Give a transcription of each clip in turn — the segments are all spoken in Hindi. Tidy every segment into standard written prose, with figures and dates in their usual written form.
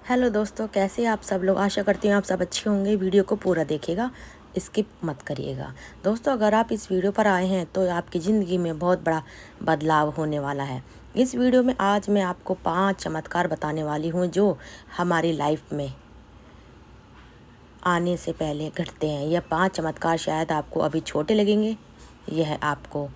हेलो दोस्तों, कैसे आप सब लोग। आशा करती हूँ आप सब अच्छे होंगे। वीडियो को पूरा देखिएगा, स्किप मत करिएगा। दोस्तों, अगर आप इस वीडियो पर आए हैं तो आपकी ज़िंदगी में बहुत बड़ा बदलाव होने वाला है। इस वीडियो में आज मैं आपको 5 चमत्कार बताने वाली हूँ जो हमारी लाइफ में आने से पहले घटते हैं। यह 5 चमत्कार शायद आपको अभी छोटे लगेंगे, यह आपको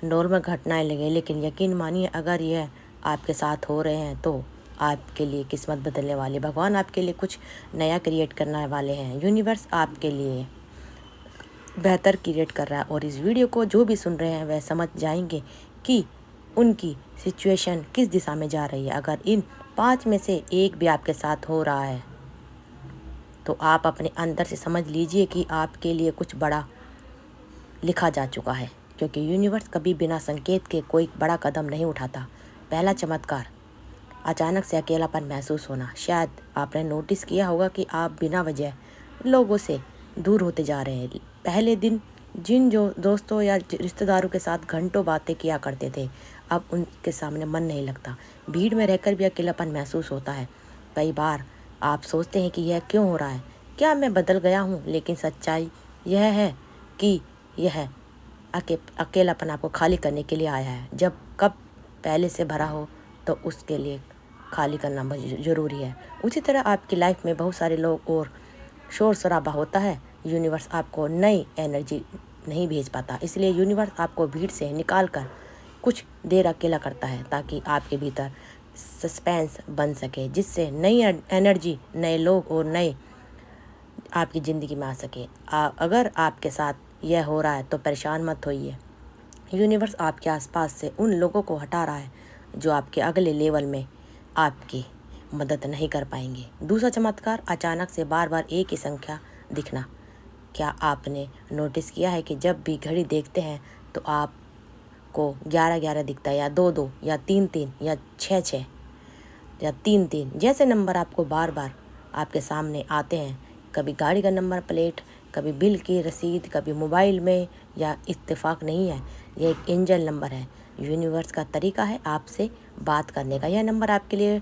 नॉर्मल घटनाएं लगे, लेकिन यकीन मानिए अगर यह आपके साथ हो रहे हैं तो आपके लिए किस्मत बदलने वाले, भगवान आपके लिए कुछ नया क्रिएट करने वाले हैं। यूनिवर्स आपके लिए बेहतर क्रिएट कर रहा है और इस वीडियो को जो भी सुन रहे हैं वह समझ जाएंगे कि उनकी सिचुएशन किस दिशा में जा रही है। अगर इन 5 में से एक भी आपके साथ हो रहा है तो आप अपने अंदर से समझ लीजिए कि आपके लिए कुछ बड़ा लिखा जा चुका है, क्योंकि यूनिवर्स कभी बिना संकेत के कोई बड़ा कदम नहीं उठाता। पहला चमत्कार, अचानक से अकेलापन महसूस होना। शायद आपने नोटिस किया होगा कि आप बिना वजह लोगों से दूर होते जा रहे हैं। पहले दिन जिन जो दोस्तों या रिश्तेदारों के साथ घंटों बातें किया करते थे, अब उनके सामने मन नहीं लगता। भीड़ में रहकर भी अकेलापन महसूस होता है। कई बार आप सोचते हैं कि यह क्यों हो रहा है, क्या मैं बदल गया हूँ? लेकिन सच्चाई यह है कि यह अकेलापन आपको खाली करने के लिए आया है। जब कब पहले से भरा हो तो उसके लिए खाली करना ज़रूरी है। उसी तरह आपकी लाइफ में बहुत सारे लोग और शोर शराबा होता है। यूनिवर्स आपको नई एनर्जी नहीं भेज पाता, इसलिए यूनिवर्स आपको भीड़ से निकाल कर कुछ देर अकेला करता है ताकि आपके भीतर सस्पेंस बन सके, जिससे नई एनर्जी, नए लोग और नए आपकी ज़िंदगी में आ सके। अगर आपके साथ यह हो रहा है तो परेशान मत होइए। यूनिवर्स आपके आसपास से उन लोगों को हटा रहा है जो आपके अगले लेवल में आपकी मदद नहीं कर पाएंगे। दूसरा चमत्कार, अचानक से बार बार एक ही संख्या दिखना। क्या आपने नोटिस किया है कि जब भी घड़ी देखते हैं तो आपको 11-11 दिखता है, या 2-2, या 3-3, या 6-6, या 3-3 जैसे नंबर आपको बार बार आपके सामने आते हैं। कभी गाड़ी का नंबर प्लेट, कभी बिल की रसीद, कभी मोबाइल में। या इत्तेफाक नहीं है, यह एक एंजल नंबर है। यूनिवर्स का तरीका है आपसे बात करने का। यह नंबर आपके लिए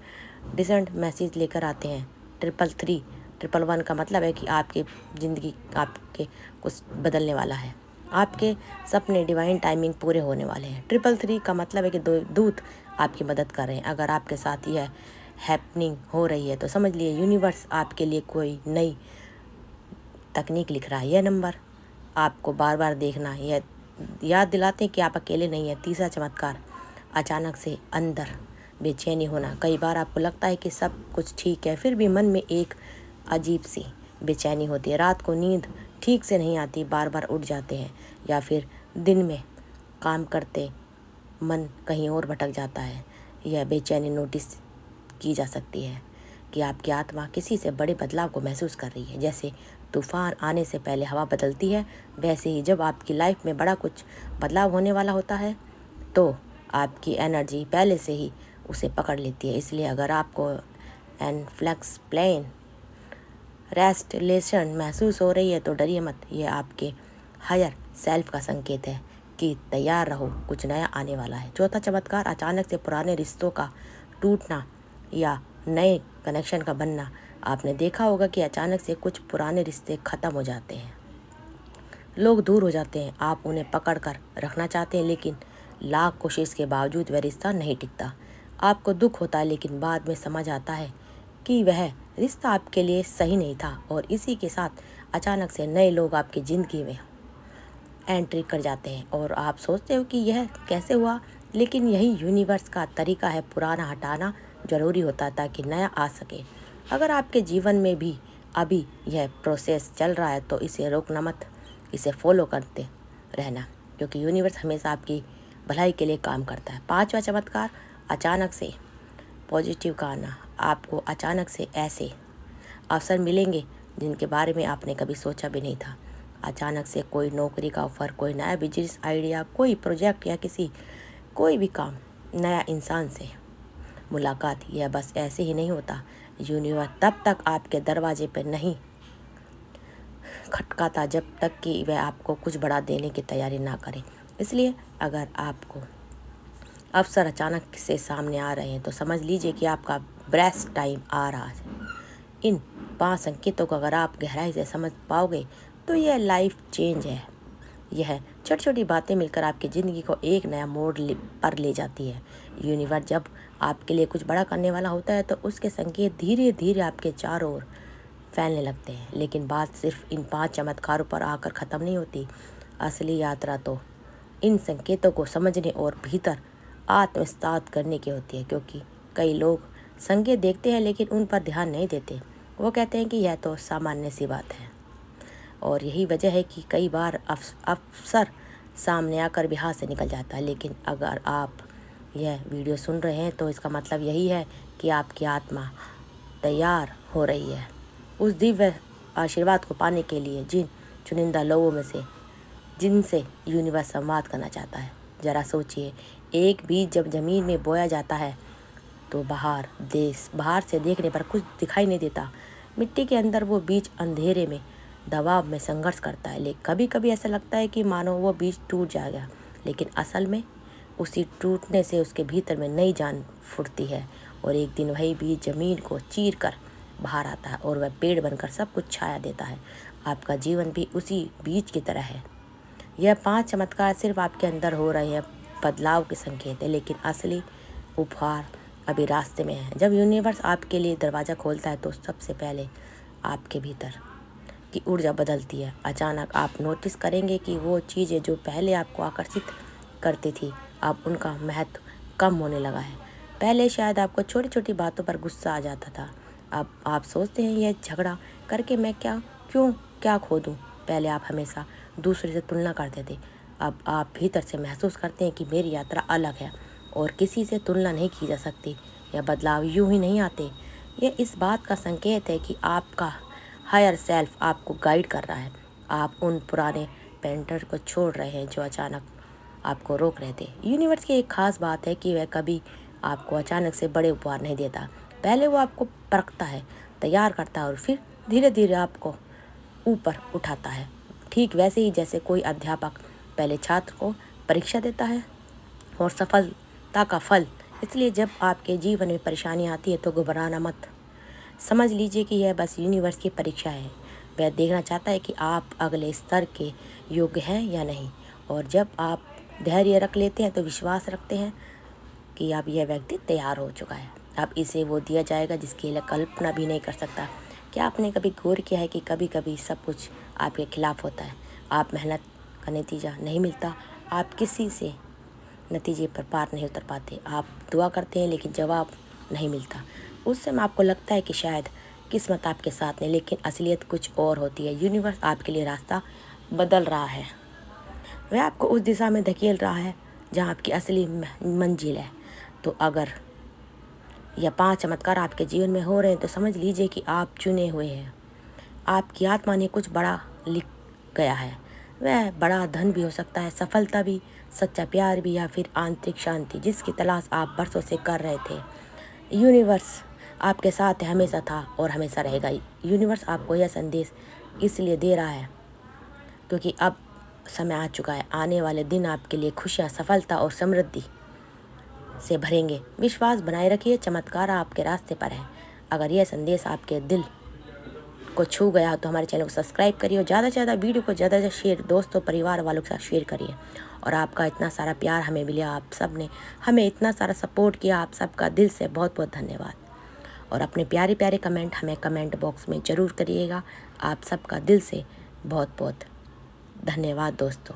डिसेंट मैसेज लेकर आते हैं। 333, 111 का मतलब है कि आपकी ज़िंदगी आपके कुछ बदलने वाला है। आपके सपने डिवाइन टाइमिंग पूरे होने वाले हैं। 333 का मतलब है कि दूत आपकी मदद कर रहे हैं। अगर आपके साथ यह हैपनिंग हो रही है तो समझ लिए यूनिवर्स आपके लिए कोई नई तकनीक लिख रहा है। यह नंबर आपको बार बार देखना, यह याद दिलाते हैं कि आप अकेले नहीं हैं। तीसरा चमत्कार, अचानक से अंदर बेचैनी होना। कई बार आपको लगता है कि सब कुछ ठीक है, फिर भी मन में एक अजीब सी बेचैनी होती है। रात को नींद ठीक से नहीं आती, बार बार उठ जाते हैं, या फिर दिन में काम करते मन कहीं और भटक जाता है। यह बेचैनी नोटिस की जा सकती है कि आपकी आत्मा किसी से बड़े बदलाव को महसूस कर रही है। जैसे तूफान आने से पहले हवा बदलती है, वैसे ही जब आपकी लाइफ में बड़ा कुछ बदलाव होने वाला होता है तो आपकी एनर्जी पहले से ही उसे पकड़ लेती है। इसलिए अगर आपको एनफ्लक्स प्लेन रेस्टलेशन महसूस हो रही है तो डरिए मत। यह आपके हायर सेल्फ का संकेत है कि तैयार रहो, कुछ नया आने वाला है। चौथा चमत्कार, अचानक से पुराने रिश्तों का टूटना या नए कनेक्शन का बनना। आपने देखा होगा कि अचानक से कुछ पुराने रिश्ते ख़त्म हो जाते हैं, लोग दूर हो जाते हैं। आप उन्हें पकड़ कर रखना चाहते हैं, लेकिन लाख कोशिश के बावजूद वह रिश्ता नहीं टिकता। आपको दुख होता है, लेकिन बाद में समझ आता है कि वह रिश्ता आपके लिए सही नहीं था। और इसी के साथ अचानक से नए लोग आपकी ज़िंदगी में एंट्री कर जाते हैं और आप सोचते हो कि यह कैसे हुआ, लेकिन यही यूनिवर्स का तरीका है। पुराना हटाना ज़रूरी होता है ताकि नया आ सके। अगर आपके जीवन में भी अभी यह प्रोसेस चल रहा है तो इसे रोकना मत, इसे फॉलो करते रहना, क्योंकि यूनिवर्स हमेशा आपकी भलाई के लिए काम करता है। पांचवा चमत्कार, अचानक से पॉजिटिव का आना। आपको अचानक से ऐसे अवसर मिलेंगे जिनके बारे में आपने कभी सोचा भी नहीं था। अचानक से कोई नौकरी का ऑफर, कोई नया बिजनेस आइडिया, कोई प्रोजेक्ट, या कोई भी काम, नया इंसान से मुलाकात। यह बस ऐसे ही नहीं होता। यूनिवर्स तब तक आपके दरवाजे पर नहीं खटकाता जब तक कि वह आपको कुछ बड़ा देने की तैयारी ना करे। इसलिए अगर आपको अवसर अचानक से सामने आ रहे हैं तो समझ लीजिए कि आपका बेस्ट टाइम आ रहा है। इन 5 संकेतों को अगर आप गहराई से समझ पाओगे तो यह लाइफ चेंज है। यह छोटी छोटी बातें मिलकर आपकी ज़िंदगी को एक नया मोड़ पर ले जाती है। यूनिवर्स जब आपके लिए कुछ बड़ा करने वाला होता है तो उसके संकेत धीरे धीरे आपके चारों ओर फैलने लगते हैं। लेकिन बात सिर्फ इन 5 चमत्कारों पर आकर ख़त्म नहीं होती। असली यात्रा तो इन संकेतों को समझने और भीतर आत्मसात करने की होती है। क्योंकि कई लोग संकेत देखते हैं लेकिन उन पर ध्यान नहीं देते। वो कहते हैं कि यह तो सामान्य सी बात है। और यही वजह है कि कई बार अफसर सामने आकर भी हाथ से निकल जाता है। लेकिन अगर आप यह वीडियो सुन रहे हैं तो इसका मतलब यही है कि आपकी आत्मा तैयार हो रही है उस दिव्य आशीर्वाद को पाने के लिए जिन चुनिंदा लोगों में से जिनसे यूनिवर्स संवाद करना चाहता है। ज़रा सोचिए, एक बीज जब ज़मीन में बोया जाता है तो बाहर से देखने पर कुछ दिखाई नहीं देता। मिट्टी के अंदर वो बीज अंधेरे में दबाव में संघर्ष करता है। लेकिन कभी कभी ऐसा लगता है कि मानो वो बीज टूट जाएगा, लेकिन असल में उसी टूटने से उसके भीतर में नई जान फूटती है। और एक दिन वही बीज ज़मीन को चीर कर बाहर आता है और वह पेड़ बनकर सब कुछ छाया देता है। आपका जीवन भी उसी बीज की तरह है। यह 5 चमत्कार सिर्फ आपके अंदर हो रहे हैं बदलाव के संकेत है, लेकिन असली उपहार अभी रास्ते में है। जब यूनिवर्स आपके लिए दरवाज़ा खोलता है तो सबसे पहले आपके भीतर की ऊर्जा बदलती है। अचानक आप नोटिस करेंगे कि वो चीज़ें जो पहले आपको आकर्षित करती थी अब उनका महत्व कम होने लगा है। पहले शायद आपको छोटी छोटी बातों पर गुस्सा आ जाता था। अब आप सोचते हैं यह झगड़ा करके मैं क्या खो दूँ। पहले आप हमेशा दूसरे से तुलना करते थे। अब आप भीतर से महसूस करते हैं कि मेरी यात्रा अलग है और किसी से तुलना नहीं की जा सकती। यह बदलाव यूं ही नहीं आते। यह इस बात का संकेत है कि आपका हायर सेल्फ आपको गाइड कर रहा है। आप उन पुराने पेंटर को छोड़ रहे हैं जो अचानक आपको रोक रहे थे। यूनिवर्स की एक खास बात है कि वह कभी आपको अचानक से बड़े उपहार नहीं देता। पहले वो आपको परखता है, तैयार करता है और फिर धीरे धीरे आपको ऊपर उठाता है। ठीक वैसे ही जैसे कोई अध्यापक पहले छात्र को परीक्षा देता है और सफलता का फल। इसलिए जब आपके जीवन में परेशानी आती है तो घबराना मत। समझ लीजिए कि यह बस यूनिवर्स की परीक्षा है। वह देखना चाहता है कि आप अगले स्तर के योग्य हैं या नहीं। और जब आप धैर्य रख लेते हैं तो विश्वास रखते हैं कि अब यह व्यक्ति तैयार हो चुका है। अब इसे वो दिया जाएगा जिसकी यह कल्पना भी नहीं कर सकता। क्या आपने कभी गौर किया है कि कभी कभी सब कुछ आपके खिलाफ होता है। आप मेहनत का नतीजा नहीं मिलता, आप किसी से नतीजे पर पार नहीं उतर पाते, आप दुआ करते हैं लेकिन जवाब नहीं मिलता। उस समय आपको लगता है कि शायद किस्मत आपके साथ नहीं, लेकिन असलियत कुछ और होती है। यूनिवर्स आपके लिए रास्ता बदल रहा है। वह आपको उस दिशा में धकेल रहा है जहाँ आपकी असली मंजिल है। तो अगर यह 5 चमत्कार आपके जीवन में हो रहे हैं तो समझ लीजिए कि आप चुने हुए हैं। आपकी आत्मा ने कुछ बड़ा लिख गया है। वह बड़ा धन भी हो सकता है, सफलता भी, सच्चा प्यार भी, या फिर आंतरिक शांति जिसकी तलाश आप बरसों से कर रहे थे। यूनिवर्स आपके साथ हमेशा था और हमेशा रहेगा। यूनिवर्स आपको यह संदेश इसलिए दे रहा है क्योंकि अब समय आ चुका है। आने वाले दिन आपके लिए खुशियाँ, सफलता और समृद्धि से भरेंगे। विश्वास बनाए रखिए, चमत्कार आपके रास्ते पर है। अगर यह संदेश आपके दिल को छू गया तो हमारे चैनल को सब्सक्राइब करिए और ज़्यादा से ज़्यादा वीडियो को ज़्यादा से शेयर दोस्तों परिवार वालों के साथ शेयर करिए। और आपका इतना सारा प्यार हमें मिला, आप सब ने हमें इतना सारा सपोर्ट किया, आप सबका दिल से बहुत बहुत धन्यवाद। और अपने प्यारे प्यारे कमेंट हमें कमेंट बॉक्स में ज़रूर करिएगा। आप सबका दिल से बहुत बहुत धन्यवाद दोस्तों।